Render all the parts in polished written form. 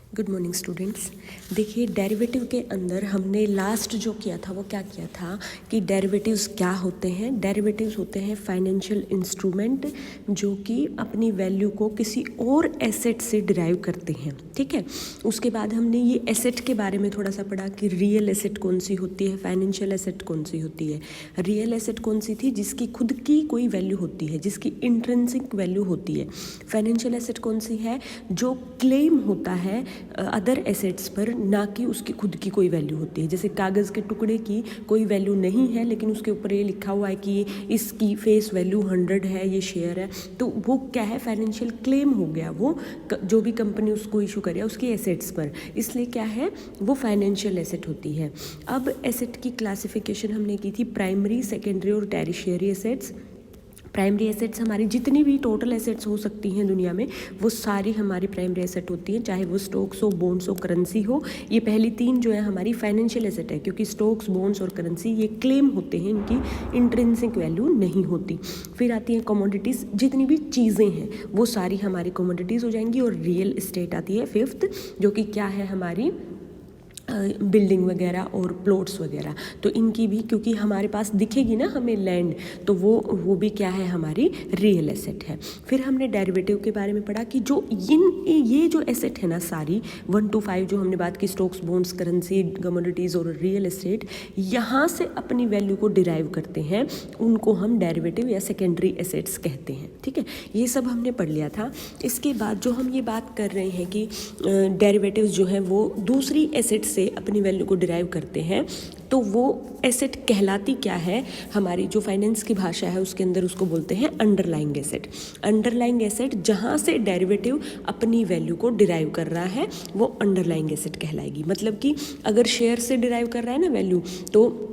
Good morning students. देखिए, derivative के अंदर हमने लास्ट जो किया था वो क्या किया था कि डेरिवेटिव्स क्या होते हैं। डेरिवेटिव्स होते हैं फाइनेंशियल इंस्ट्रूमेंट जो कि अपनी वैल्यू को किसी और एसेट से डिराइव करते हैं। ठीक है, उसके बाद हमने ये एसेट के बारे में थोड़ा सा पढ़ा कि रियल एसेट कौन सी होती है, फाइनेंशियल एसेट कौन सी होती है। रियल एसेट कौन सी थी? जिसकी खुद की कोई वैल्यू होती है, जिसकी इंट्रिंसिक वैल्यू होती है। फाइनेंशियल एसेट कौन सी है? जो क्लेम होता है अदर एसेट्स पर, ना कि उसकी खुद की कोई वैल्यू होती है। जैसे कागज़ के टुकड़े की कोई वैल्यू नहीं है लेकिन उसके ऊपर ये लिखा हुआ है कि इसकी फेस वैल्यू 100 है, ये शेयर है, तो वो क्या है? फाइनेंशियल क्लेम हो गया, वो जो भी कंपनी उसको इशू करे उसकी एसेट्स पर, इसलिए क्या है? वो फाइनेंशियल एसेट होती है। अब एसेट की क्लासिफिकेशन हमने की थी प्राइमरी, सेकेंडरी और टेरिशियरी एसेट्स। प्राइमरी एसेट्स हमारी जितनी भी टोटल एसेट्स हो सकती हैं दुनिया में, वो सारी हमारी प्राइमरी एसेट होती हैं, चाहे वो स्टॉक्स हो, बॉन्ड्स हो, करेंसी हो। ये पहली तीन जो है हमारी फाइनेंशियल एसेट है, क्योंकि स्टॉक्स, बॉन्ड्स और करेंसी ये क्लेम होते हैं, इनकी इंट्रिंसिक वैल्यू नहीं होती। फिर आती हैं कमोडिटीज़, जितनी भी चीज़ें हैं वो सारी हमारी कमोडिटीज़ हो जाएंगी। और रियल एस्टेट आती है फिफ्थ, जो कि क्या है? हमारी बिल्डिंग वगैरह और प्लॉट्स वगैरह। तो इनकी भी, क्योंकि हमारे पास दिखेगी ना हमें लैंड, तो वो भी क्या है? हमारी रियल एसेट है। फिर हमने डेरिवेटिव के बारे में पढ़ा कि जो ये जो एसेट है ना सारी 1 to 5 जो हमने बात की, स्टॉक्स, बॉन्ड्स, करेंसी, कमोडिटीज़ और रियल एस्टेट, यहाँ से अपनी वैल्यू को डिराइव करते हैं, उनको हम डेरिवेटिव या सेकेंडरी एसेट्स कहते हैं। ठीक है, ये सब हमने पढ़ लिया था। इसके बाद जो हम ये बात कर रहे हैं कि डेरिवेटिव्स जो हैं वो दूसरी एसेट से अपनी वैल्यू को डिराइव करते हैं, तो वो एसेट कहलाती क्या है? हमारी जो फाइनेंस की भाषा है उसके अंदर उसको बोलते हैं अंडरलाइंग एसेट। अंडरलाइंग एसेट जहाँ से डेरिवेटिव अपनी वैल्यू को डिराइव कर रहा है वो अंडरलाइंग एसेट कहलाएगी। मतलब कि अगर शेयर से डिराइव कर रहा है ना वैल्यू, तो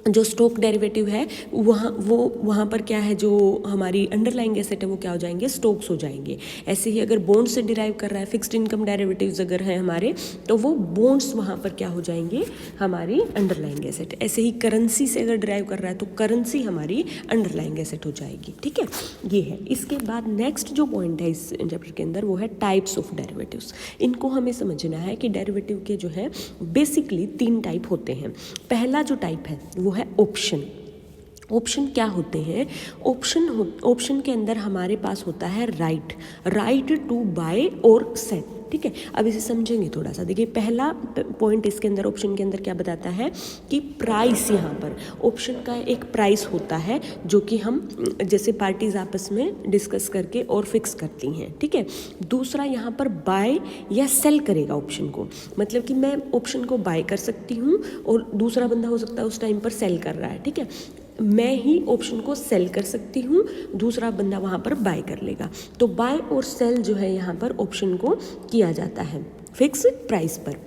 जो स्टॉक डेरिवेटिव है वहाँ पर क्या है? जो हमारी अंडरलाइंग एसेट है वो क्या हो जाएंगे? स्टॉक्स हो जाएंगे। ऐसे ही अगर बॉन्ड से डिराइव कर रहा है, फिक्स्ड इनकम डेरिवेटिव्स अगर हैं हमारे, तो वो बॉन्ड्स वहाँ पर क्या हो जाएंगे? हमारी अंडरलाइंग एसेट। ऐसे ही करेंसी से अगर डिराइव कर रहा है तो करेंसी हमारी अंडरलाइंग एसेट हो जाएगी। ठीक है, ये है। इसके बाद नेक्स्ट जो पॉइंट है इस चैप्टर के अंदर वो है टाइप्स ऑफ डेरिवेटिव्स। इनको हमें समझना है कि डेरिवेटिव के जो है बेसिकली 3 टाइप होते हैं। पहला जो टाइप है वो है ऑप्शन। ऑप्शन क्या होते हैं? ऑप्शन के अंदर हमारे पास होता है राइट टू बाय और सेल। ठीक है, अब इसे समझेंगे थोड़ा सा। देखिए, पहला पॉइंट इसके अंदर, ऑप्शन के अंदर क्या बताता है कि प्राइस, यहाँ पर ऑप्शन का एक प्राइस होता है जो कि हम जैसे पार्टीज आपस में डिस्कस करके और फिक्स करती हैं। ठीक है, दूसरा यहाँ पर बाय या सेल करेगा ऑप्शन को, मतलब कि मैं ऑप्शन को बाय कर सकती हूँ और दूसरा बंदा हो सकता है उस टाइम पर सेल कर रहा है। ठीक है, मैं ही ऑप्शन को सेल कर सकती हूँ, दूसरा बंदा वहाँ पर बाय कर लेगा। तो बाय और सेल जो है यहाँ पर ऑप्शन को किया जाता है फिक्स प्राइस पर।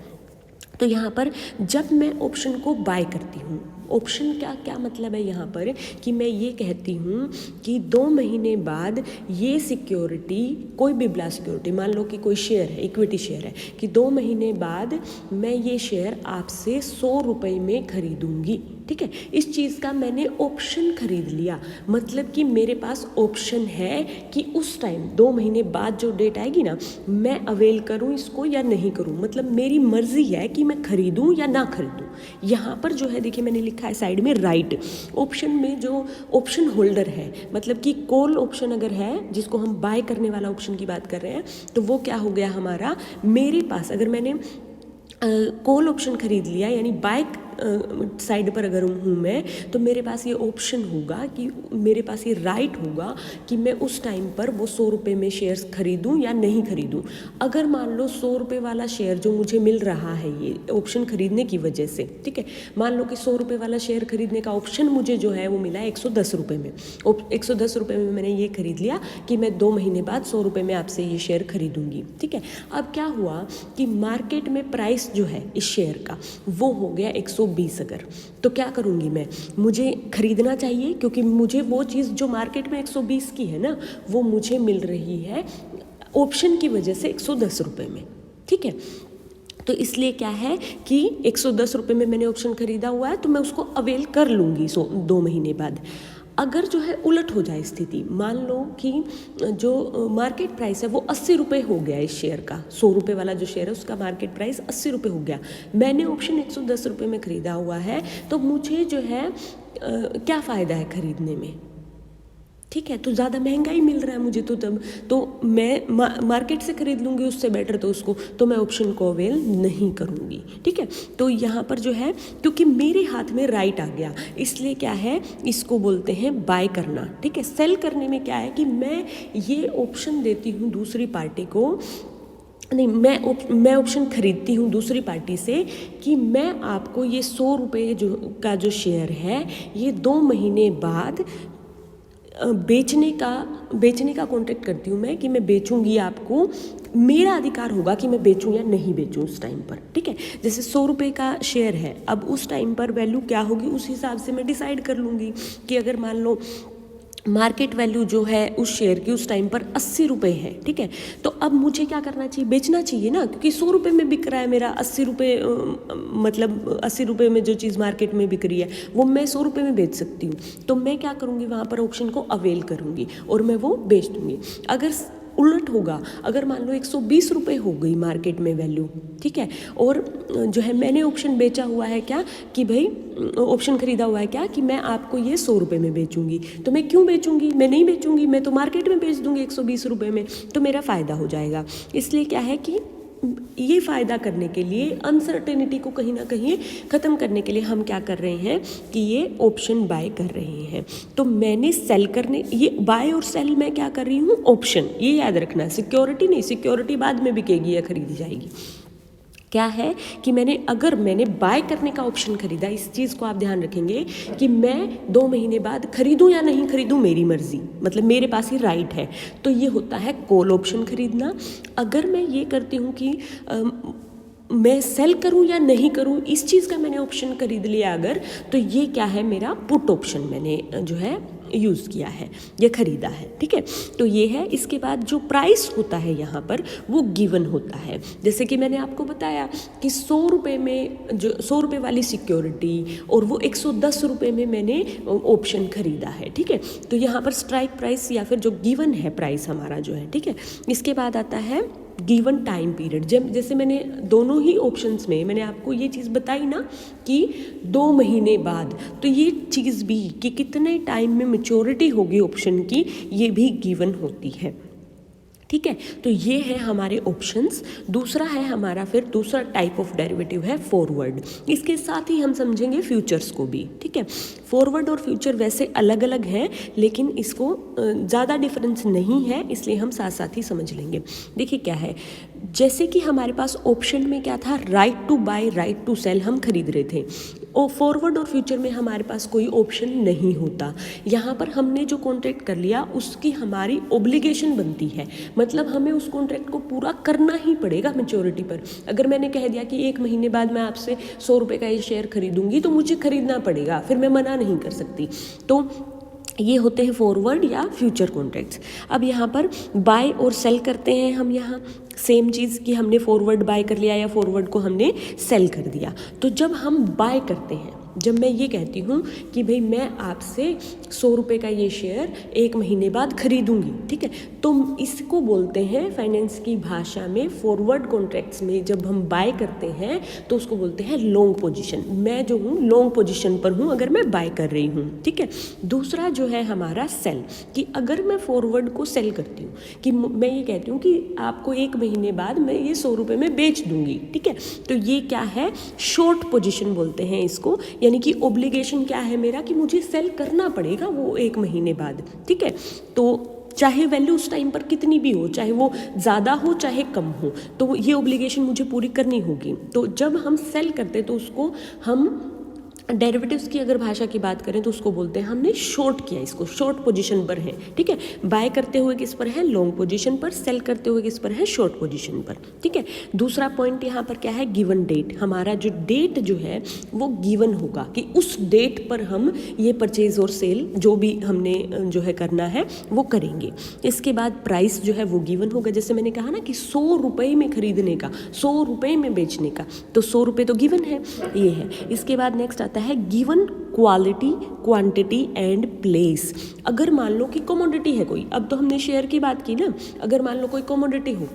तो यहाँ पर जब मैं ऑप्शन को बाय करती हूँ, ऑप्शन का क्या मतलब है यहाँ पर कि मैं ये कहती हूँ कि 2 महीने बाद ये सिक्योरिटी, कोई भी बिला सिक्योरिटी, मान लो कि कोई शेयर है, इक्विटी शेयर है, कि 2 महीने बाद मैं ये शेयर आपसे 100 रुपये में खरीदूंगी। ठीक है, इस चीज़ का मैंने ऑप्शन खरीद लिया, मतलब कि मेरे पास ऑप्शन है कि उस टाइम 2 महीने बाद जो डेट आएगी ना, मैं अवेल करूं इसको या नहीं करूं। मतलब मेरी मर्जी है कि मैं खरीदूं या ना खरीदूं। यहाँ पर जो है देखिए मैंने लिखा है साइड में राइट। ऑप्शन में जो ऑप्शन होल्डर है, मतलब कि कॉल ऑप्शन अगर है, जिसको हम बाय करने वाला ऑप्शन की बात कर रहे हैं, तो वो क्या हो गया हमारा? मेरे पास अगर मैंने कॉल ऑप्शन खरीद लिया, यानी बाय साइड पर अगर हूँ मैं, तो मेरे पास ये ऑप्शन होगा कि मेरे पास ये राइट होगा कि मैं उस टाइम पर वो 100 रुपये में शेयर्स खरीदूं या नहीं खरीदूं। अगर मान लो 100 रुपये वाला शेयर जो मुझे मिल रहा है ये ऑप्शन खरीदने की वजह से, ठीक है, मान लो कि 100 रुपये वाला शेयर खरीदने का ऑप्शन मुझे जो है वो मिला है 110 रुपये में। 110 रुपये में मैंने ये खरीद लिया कि मैं 2 महीने बाद 100 रुपये में आपसे ये शेयर खरीदूंगी। ठीक है, अब क्या हुआ कि मार्केट में प्राइस जो है इस शेयर का वो हो गया 120। अगर तो क्या करूंगी मैं? मुझे खरीदना चाहिए, क्योंकि मुझे वो चीज़ जो मार्केट में 120 की है ना, वो मुझे मिल रही है ऑप्शन की वजह से 110 रुपये में। ठीक है, तो इसलिए क्या है कि 110 रुपये में मैंने ऑप्शन खरीदा हुआ है, तो मैं उसको अवेल कर लूँगी 2 महीने बाद। अगर जो है उलट हो जाए स्थिति, मान लो कि जो मार्केट प्राइस है वो 80 रुपये हो गया इस शेयर का, 100 रुपये वाला जो शेयर है उसका मार्केट प्राइस 80 रुपये हो गया, मैंने ऑप्शन 110 रुपये में ख़रीदा हुआ है, तो मुझे जो है क्या फ़ायदा है ख़रीदने में, ठीक है, तो ज़्यादा महंगा ही मिल रहा है मुझे, तो तब तो मैं मार्केट से ख़रीद लूँगी उससे बेटर, तो उसको तो मैं ऑप्शन को अवेल नहीं करूँगी, ठीक है। तो यहाँ पर जो है क्योंकि मेरे हाथ में राइट आ गया, इसलिए क्या है, इसको बोलते हैं बाय करना, ठीक है। सेल करने में क्या है कि मैं ये ऑप्शन देती हूँ दूसरी पार्टी को, नहीं, मैं ऑप्शन खरीदती हूँ दूसरी पार्टी से कि मैं आपको ये 100 रुपये जो शेयर है ये 2 महीने बाद बेचने का कॉन्ट्रैक्ट करती हूँ मैं, कि मैं बेचूंगी आपको, मेरा अधिकार होगा कि मैं बेचूं या नहीं बेचूं उस टाइम पर, ठीक है। जैसे 100 रुपये का शेयर है, अब उस टाइम पर वैल्यू क्या होगी उस हिसाब से मैं डिसाइड कर लूँगी कि अगर मान लो मार्केट वैल्यू जो है उस शेयर की उस टाइम पर 80 रुपये है, ठीक है, तो अब मुझे क्या करना चाहिए, बेचना चाहिए ना, क्योंकि 100 रुपये में बिक रहा है मेरा, 80 रुपये मतलब 80 रुपये में जो चीज़ मार्केट में बिक रही है वो मैं 100 रुपये में बेच सकती हूँ, तो मैं क्या करूँगी वहाँ पर ऑप्शन को अवेल करूँगी और मैं वो बेच दूँगी। अगर उलट होगा, अगर मान लो 120 रुपये हो गई मार्केट में वैल्यू, ठीक है, और जो है मैंने ऑप्शन बेचा हुआ है क्या कि भाई ऑप्शन खरीदा हुआ है क्या कि मैं आपको ये 100 रुपये में बेचूंगी, तो मैं क्यों बेचूंगी, मैं नहीं बेचूंगी, मैं तो मार्केट में बेच दूंगी 120 रुपये में, तो मेरा फ़ायदा हो जाएगा। इसलिए क्या है कि ये फ़ायदा करने के लिए, अनसर्टेनिटी को कहीं ना कहीं ख़त्म करने के लिए हम क्या कर रहे हैं कि ये ऑप्शन बाय कर रहे हैं। तो मैंने सेल करने, ये बाय और सेल मैं क्या कर रही हूँ, ऑप्शन, ये याद रखना, सिक्योरिटी नहीं, सिक्योरिटी बाद में बिकेगी या खरीदी जाएगी। क्या है कि अगर मैंने बाय करने का ऑप्शन खरीदा, इस चीज़ को आप ध्यान रखेंगे कि मैं 2 महीने बाद खरीदूं या नहीं खरीदूं मेरी मर्जी, मतलब मेरे पास ही राइट है, तो ये होता है कॉल ऑप्शन खरीदना। अगर मैं ये करती हूँ कि मैं सेल करूं या नहीं करूं, इस चीज़ का मैंने ऑप्शन खरीद लिया अगर, तो ये क्या है, मेरा पुट ऑप्शन मैंने जो है यूज़ किया है, ये खरीदा है, ठीक है। तो ये है। इसके बाद जो प्राइस होता है यहाँ पर वो गिवन होता है, जैसे कि मैंने आपको बताया कि 100 रुपये में जो 100 रुपये वाली सिक्योरिटी और वो 110 रुपये में मैंने ऑप्शन खरीदा है, ठीक है। तो यहाँ पर स्ट्राइक प्राइस या फिर जो गिवन है प्राइस हमारा जो है, ठीक है। इसके बाद आता है गिवन टाइम पीरियड। जैसे मैंने दोनों ही ऑप्शंस में मैंने आपको ये चीज़ बताई ना कि 2 महीने बाद, तो ये चीज़ भी कि कितने टाइम में मैच्योरिटी होगी ऑप्शन की, ये भी गिवन होती है, ठीक है। तो ये है हमारे ऑप्शंस। दूसरा है हमारा, फिर दूसरा टाइप ऑफ डेरिवेटिव है फॉरवर्ड। इसके साथ ही हम समझेंगे फ्यूचर्स को भी, ठीक है। फॉरवर्ड और फ्यूचर वैसे अलग अलग हैं, लेकिन इसको ज़्यादा डिफरेंस नहीं है, इसलिए हम साथ साथ ही समझ लेंगे। देखिए क्या है, जैसे कि हमारे पास ऑप्शन में क्या था, right to buy, right to sell हम खरीद रहे थे, और फॉरवर्ड और फ्यूचर में हमारे पास कोई ऑप्शन नहीं होता। यहाँ पर हमने जो कॉन्ट्रैक्ट कर लिया उसकी हमारी ऑब्लिगेशन बनती है, मतलब हमें उस कॉन्ट्रैक्ट को पूरा करना ही पड़ेगा मैच्योरिटी पर। अगर मैंने कह दिया कि 1 महीने बाद मैं आपसे 100 रुपये का ये शेयर खरीदूंगी, तो मुझे खरीदना पड़ेगा, फिर मैं मना नहीं कर सकती। तो ये होते हैं फॉरवर्ड या फ्यूचर कॉन्ट्रैक्ट्स। अब यहाँ पर बाय और सेल करते हैं हम, यहाँ सेम चीज़ कि हमने फॉरवर्ड बाय कर लिया या फॉरवर्ड को हमने सेल कर दिया। तो जब हम बाय करते हैं, जब मैं ये कहती हूँ कि भाई मैं आपसे 100 रुपये का ये शेयर 1 महीने बाद खरीदूंगी, ठीक है, तो इसको बोलते हैं फाइनेंस की भाषा में, फॉरवर्ड कॉन्ट्रैक्ट्स में जब हम बाय करते हैं तो उसको बोलते हैं लॉन्ग पोजीशन। मैं जो हूँ लॉन्ग पोजीशन पर हूँ अगर मैं बाय कर रही हूँ, ठीक है। दूसरा जो है हमारा सेल, कि अगर मैं फॉरवर्ड को सेल करती हूँ, कि मैं ये कहती हूँ कि आपको 1 महीने बाद मैं ये 100 रुपये में बेच दूंगी, ठीक है, तो ये क्या है, शॉर्ट पोजीशन बोलते हैं इसको, यानी कि ऑब्लिगेशन क्या है मेरा कि मुझे सेल करना पड़ेगा वो 1 महीने बाद, ठीक है। तो चाहे वैल्यू उस टाइम पर कितनी भी हो, चाहे वो ज़्यादा हो चाहे कम हो, तो ये ऑब्लिगेशन मुझे पूरी करनी होगी। तो जब हम सेल करते तो उसको हम डेरिवेटिव्स की अगर भाषा की बात करें तो उसको बोलते हैं हमने शॉर्ट किया, इसको शॉर्ट पोजीशन पर है, ठीक है। बाय करते हुए किस पर है, लॉन्ग पोजीशन पर, सेल करते हुए किस पर है, शॉर्ट पोजीशन पर, ठीक है। दूसरा पॉइंट यहाँ पर क्या है, गिवन डेट। हमारा जो डेट जो है वो गिवन होगा कि उस डेट पर हम ये परचेज और सेल जो भी हमने जो है करना है वो करेंगे। इसके बाद प्राइस जो है वो गिवन होगा, जैसे मैंने कहा ना कि 100 रुपये में खरीदने का, 100 रुपये में बेचने का, तो 100 रुपये तो गिवन है, ये है। इसके बाद नेक्स्ट आता है given quality, quantity and place. अगर मान लो कि कमोडिटी है कोई, अब तो हमने शेयर की बात की ना, अगर मान लो कोई कमोडिटी हो,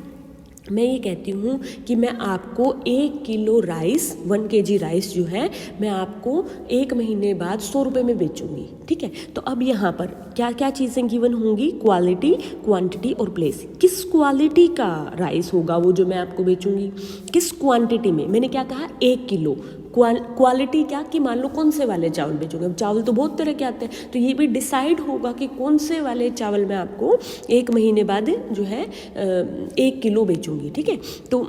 मैं ये कहती हूँ कि मैं आपको 1 किलो राइस, 1 kg राइस जो है मैं आपको 1 महीने बाद 100 रुपये में बेचूंगी, ठीक है। तो अब यहाँ पर क्या क्या चीज़ें गिवन होंगी, क्वालिटी, क्वांटिटी और प्लेस। किस क्वालिटी का राइस होगा वो जो मैं आपको बेचूंगी, किस क्वांटिटी में, मैंने क्या कहा 1 किलो। क्वालिटी क्या कि मान लो कौन से वाले चावल बेचोगे, अब चावल तो बहुत तरह के आते हैं, तो ये भी डिसाइड होगा कि कौन से वाले चावल मैं आपको 1 महीने बाद जो है 1 किलो बेचूंगी, ठीक है। तो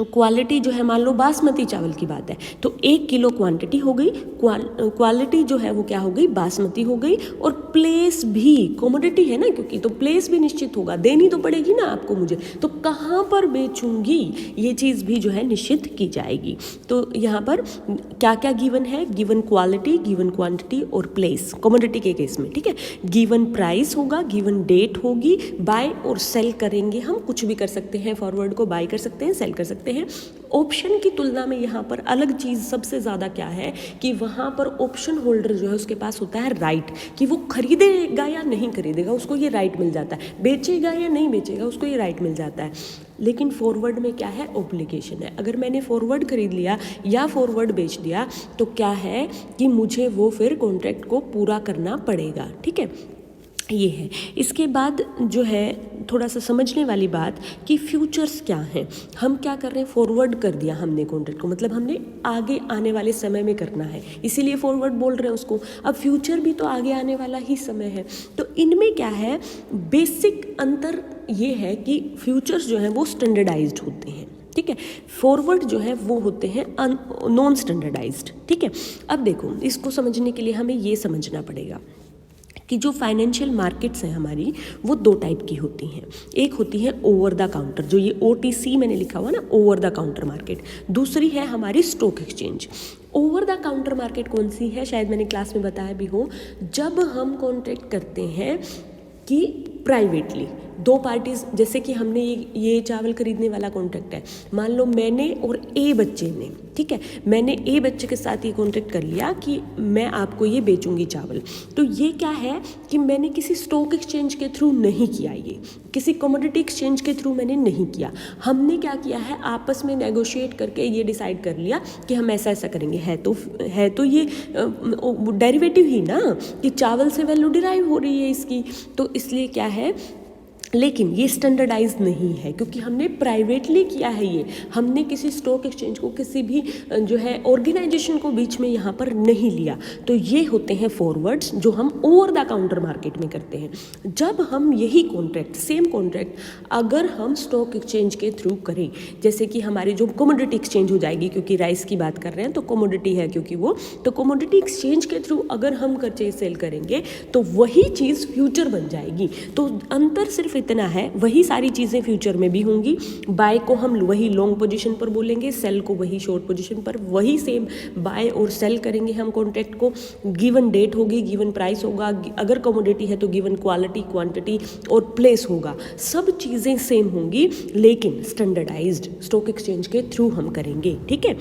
क्वालिटी जो है मान लो बासमती चावल की बात है, तो 1 किलो क्वांटिटी हो गई, क्वालिटी जो है वो क्या हो गई, बासमती हो गई, और प्लेस भी कमोडिटी है ना, क्योंकि तो प्लेस भी निश्चित होगा, देनी तो पड़ेगी ना आपको मुझे, तो कहाँ पर बेचूंगी ये चीज़ भी जो है निश्चित की जाएगी। तो यहाँ पर क्या क्या गिवन है, गिवन क्वालिटी, गिवन क्वांटिटी और प्लेस कमोडिटी के केस में, ठीक है। गिवन प्राइस होगा, गिवन डेट होगी, बाय और सेल करेंगे, हम कुछ भी कर सकते हैं, फॉरवर्ड को बाय कर सकते हैं, सेल कर सकते हैं। ऑप्शन की तुलना में यहाँ पर अलग चीज़ सबसे ज़्यादा क्या है कि वहाँ पर ऑप्शन होल्डर जो है उसके पास होता है राइट, कि वो खरीदेगा या नहीं खरीदेगा, उसको ये राइट मिल जाता है, बेचेगा या नहीं बेचेगा, उसको ये राइट मिल जाता है। लेकिन फॉरवर्ड में क्या है, ऑब्लिगेशन है। अगर मैंने फॉरवर्ड खरीद लिया या फॉरवर्ड बेच दिया तो क्या है कि मुझे वो फिर कॉन्ट्रैक्ट को पूरा करना पड़ेगा, ठीक है, ये है। इसके बाद जो है थोड़ा सा समझने वाली बात कि फ्यूचर्स क्या हैं। हम क्या कर रहे हैं, फॉरवर्ड कर दिया हमने कॉन्ट्रैक्ट को, मतलब हमने आगे आने वाले समय में करना है, इसीलिए फॉरवर्ड बोल रहे हैं उसको। अब फ्यूचर भी तो आगे आने वाला ही समय है, तो इनमें क्या है, बेसिक अंतर ये है कि फ्यूचर्स जो हैं वो स्टैंडर्डाइज्ड होते हैं, ठीक है, फॉरवर्ड जो है वो होते हैं नॉन स्टैंडर्डाइज्ड, ठीक है। अब देखो, इसको समझने के लिए हमें ये समझना पड़ेगा कि जो फाइनेंशियल मार्केट्स हैं हमारी, वो 2 टाइप की होती हैं। एक होती है ओवर द काउंटर, जो ये OTC मैंने लिखा हुआ ना, ओवर द काउंटर मार्केट। दूसरी है हमारी stock exchange. Over the counter market कौन सी है, शायद मैंने क्लास में बताया भी हो, जब हम कॉन्ट्रैक्ट करते हैं कि प्राइवेटली 2 पार्टीज, जैसे कि हमने ये चावल खरीदने वाला कॉन्ट्रैक्ट है, मान लो मैंने और A बच्चे ने, ठीक है, मैंने A बच्चे के साथ ये कॉन्ट्रैक्ट कर लिया कि मैं आपको ये बेचूंगी चावल। तो ये क्या है कि मैंने किसी स्टॉक एक्सचेंज के थ्रू नहीं किया, ये किसी कमोडिटी एक्सचेंज के थ्रू मैंने नहीं किया। हमने क्या किया है, आपस में नेगोशिएट करके ये डिसाइड कर लिया कि हम ऐसा ऐसा करेंगे। है तो ये डेरिवेटिव ही ना, कि चावल से वैल्यू डिराइव हो रही है इसकी, तो इसलिए क्या है, लेकिन ये स्टैंडर्डाइज नहीं है क्योंकि हमने प्राइवेटली किया है। ये हमने किसी स्टॉक एक्सचेंज को, किसी भी जो है ऑर्गेनाइजेशन को बीच में यहाँ पर नहीं लिया। तो ये होते हैं फॉरवर्ड्स जो हम ओवर द काउंटर मार्केट में करते हैं। जब हम यही कॉन्ट्रैक्ट, सेम कॉन्ट्रैक्ट अगर हम स्टॉक एक्सचेंज के थ्रू करें, जैसे कि हमारी जो कमोडिटी एक्सचेंज हो जाएगी, क्योंकि राइस की बात कर रहे हैं तो कमोडिटी है, क्योंकि वो तो कमोडिटी एक्सचेंज के थ्रू अगर हम परचेज सेल करेंगे तो वही चीज़ फ्यूचर बन जाएगी। तो अंतर सिर्फ इतना है, वही सारी चीज़ें फ्यूचर में भी होंगी। बाय को हम वही लॉन्ग पोजीशन पर बोलेंगे, सेल को वही शॉर्ट पोजीशन पर, वही सेम बाय और सेल करेंगे हम कॉन्ट्रैक्ट को। गिवन डेट होगी, गिवन प्राइस होगा, अगर कमोडिटी है तो गिवन क्वालिटी, क्वांटिटी और प्लेस होगा। सब चीज़ें सेम होंगी लेकिन स्टैंडर्डाइज्ड स्टॉक एक्सचेंज के थ्रू हम करेंगे, ठीक है।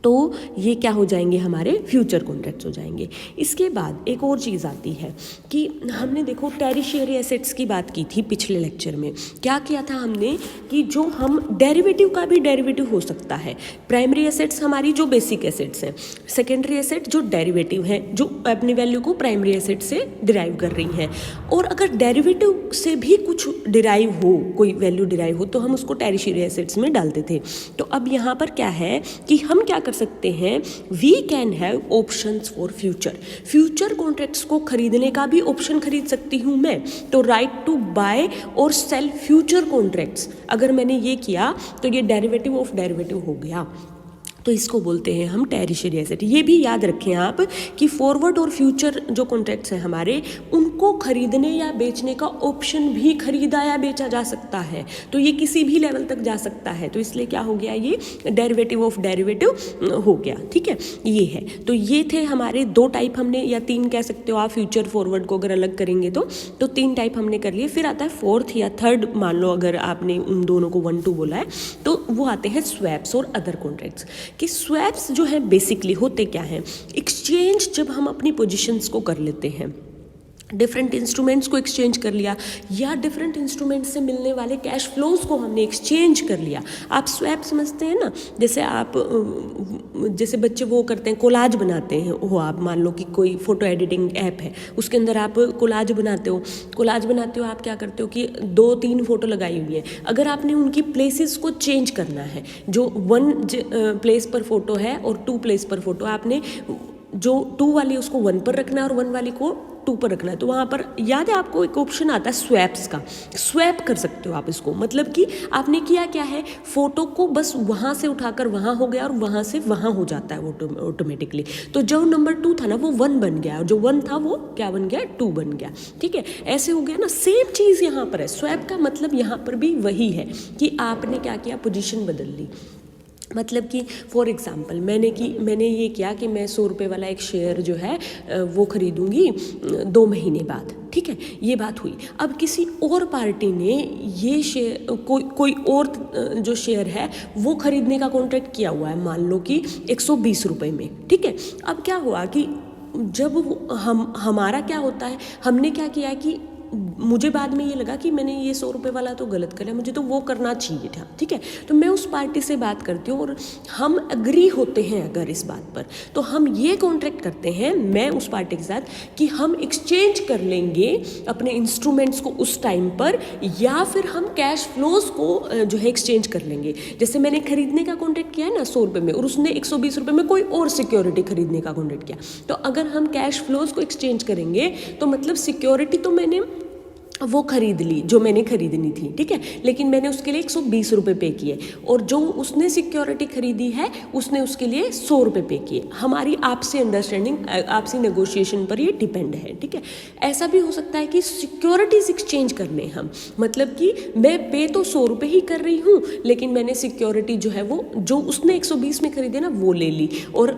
तो ये क्या हो जाएंगे, हमारे फ्यूचर कॉन्ट्रैक्ट्स हो जाएंगे। इसके बाद एक और चीज़ आती है कि हमने देखो टेरिशियरी एसेट्स की बात की थी पिछले लेक्चर में। क्या किया था हमने कि जो हम डेरिवेटिव का भी डेरिवेटिव हो सकता है। प्राइमरी एसेट्स हमारी जो बेसिक एसेट्स हैं, सेकेंडरी एसेट जो डेरिवेटिव है, जो अपनी वैल्यू को प्राइमरी एसेट से डिराइव कर रही हैं। और अगर डेरिवेटिव से भी कुछ डिराइव हो, कोई वैल्यू डिराइव हो, तो हम उसको टेरिशियरी एसेट्स में डालते थे। तो अब यहाँ पर क्या है कि हम क्या कर सकते हैं, we can have options for future contracts को खरीदने का भी ऑप्शन खरीद सकती हूँ मैं। तो राइट टू बाय और सेल फ्यूचर कॉन्ट्रैक्ट्स, अगर मैंने ये किया तो ये डेरिवेटिव ऑफ डेरिवेटिव हो गया। तो इसको बोलते हैं हम टेरिशियरी एसेट। ये भी याद रखें आप कि फॉरवर्ड और फ्यूचर जो कॉन्ट्रैक्ट्स हैं हमारे, उनको खरीदने या बेचने का ऑप्शन भी, खरीदा या बेचा जा सकता है। तो ये किसी भी लेवल तक जा सकता है। तो इसलिए क्या हो गया, ये डेरिवेटिव ऑफ डेरिवेटिव हो गया, ठीक है। ये है, तो ये थे हमारे 2 टाइप हमने, या 3 कह सकते हो आप, फ्यूचर फॉरवर्ड को अगर अलग करेंगे तो 3 टाइप हमने कर लिए। फिर आता है 4th या 3rd, मान लो अगर आपने उन दोनों को 1 2 बोला है तो वो आते हैं स्वैप्स और अदर कॉन्ट्रैक्ट्स। कि स्वैप्स जो है बेसिकली होते क्या हैं, एक्सचेंज जब हम अपनी पोजीशंस को कर लेते हैं, डिफरेंट इंस्ट्रूमेंट्स को एक्सचेंज कर लिया या डिफरेंट इंस्ट्रूमेंट्स से मिलने वाले कैश फ्लोज को हमने एक्सचेंज कर लिया। आप स्वैप समझते हैं ना, जैसे बच्चे वो करते हैं, कोलाज बनाते हैं वो, आप मान लो कि कोई फ़ोटो एडिटिंग ऐप है, उसके अंदर आप कोलाज बनाते हो आप क्या करते हो कि 2-3 फ़ोटो लगाई हुई है, अगर आपने उनकी प्लेसेस को चेंज करना है, जो 1 प्लेस पर फ़ोटो है और 2 प्लेस पर फ़ोटो, आपने जो 2 वाली उसको 1 पर रखना है और 1 वाली को 2 पर रखना है, तो वहाँ पर याद है आपको एक ऑप्शन आता है स्वैप्स का, स्वैप कर सकते हो आप इसको। मतलब कि आपने किया क्या है, फ़ोटो को बस वहाँ से उठाकर वहाँ हो गया और वहाँ से वहाँ हो जाता है वो ऑटोमेटिकली। तो जो नंबर 2 था ना वो 1 बन गया और जो 1 था वो क्या बन गया, 2 बन गया। ठीक है, ऐसे हो गया ना। सेम चीज़ यहाँ पर है, स्वैप का मतलब यहाँ पर भी वही है कि आपने क्या किया, पोजीशन बदल ली। मतलब कि फॉर एग्ज़ाम्पल मैंने ये किया कि मैं 100 रुपये वाला एक शेयर जो है वो ख़रीदूँगी 2 महीने बाद। ठीक है, ये बात हुई। अब किसी और पार्टी ने ये शेयर कोई और जो शेयर है वो ख़रीदने का कॉन्ट्रैक्ट किया हुआ है, मान लो कि 120 रुपये में। ठीक है, अब क्या हुआ कि जब हमारा क्या होता है, हमने क्या किया कि मुझे बाद में ये लगा कि मैंने ये 100 रुपये वाला तो गलत करा, मुझे तो वो करना चाहिए था। ठीक है, तो मैं उस पार्टी से बात करती हूँ और हम अग्री होते हैं अगर इस बात पर, तो हम ये कॉन्ट्रैक्ट करते हैं मैं उस पार्टी के साथ कि हम एक्सचेंज कर लेंगे अपने इंस्ट्रूमेंट्स को उस टाइम पर, या फिर हम कैश फ्लोज को जो है एक्सचेंज कर लेंगे। जैसे मैंने खरीदने का कॉन्ट्रैक्ट किया है ना 100 रुपये में, और उसने 120 रुपये में कोई और सिक्योरिटी खरीदने का कॉन्ट्रैक्ट किया, तो अगर हम कैश फ्लोज को एक्सचेंज करेंगे तो मतलब सिक्योरिटी तो मैंने वो खरीद ली जो मैंने खरीदनी थी। ठीक है, लेकिन मैंने उसके लिए 120 रुपये पे किए और जो उसने सिक्योरिटी खरीदी है उसने उसके लिए 100 रुपये पे किए। हमारी आपसी अंडरस्टैंडिंग, आपसी नेगोशिएशन पर ये डिपेंड है। ठीक है, ऐसा भी हो सकता है कि सिक्योरिटीज एक्सचेंज करने हम, मतलब कि मैं पे तो 100 रुपये ही कर रही हूँ, लेकिन मैंने सिक्योरिटी जो है वो जो उसने 120 में खरीदे ना वो ले ली, और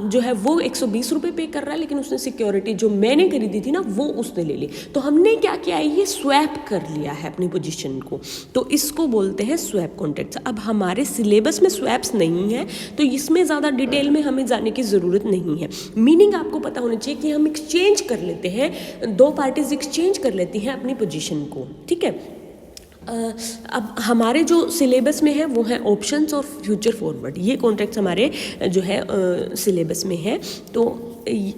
जो है वो 120 रुपये पे कर रहा है, लेकिन उसने सिक्योरिटी जो मैंने खरीदी थी ना वो उसने ले ली। तो हमने क्या किया, ये स्वैप कर लिया है अपनी पोजीशन को, तो इसको बोलते हैं स्वैप कॉन्ट्रैक्ट्स। अब हमारे सिलेबस में स्वैप्स नहीं है तो इसमें ज़्यादा डिटेल में हमें जाने की ज़रूरत नहीं है। मीनिंग आपको पता होना चाहिए कि हम एक्सचेंज कर लेते हैं, 2 पार्टीज एक्सचेंज कर लेती हैं अपनी पोजीशन को। ठीक है, अब हमारे जो सिलेबस में है वो है ऑप्शंस और फ्यूचर फॉरवर्ड, ये कॉन्ट्रैक्ट्स हमारे जो है सिलेबस में है। तो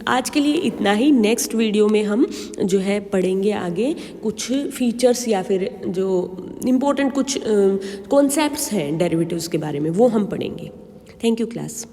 आज के लिए इतना ही। नेक्स्ट वीडियो में हम जो है पढ़ेंगे आगे कुछ फीचर्स या फिर जो इम्पोर्टेंट कुछ कॉन्सेप्ट्स हैं डेरिवेटिव्स के बारे में, वो हम पढ़ेंगे। Thank you class.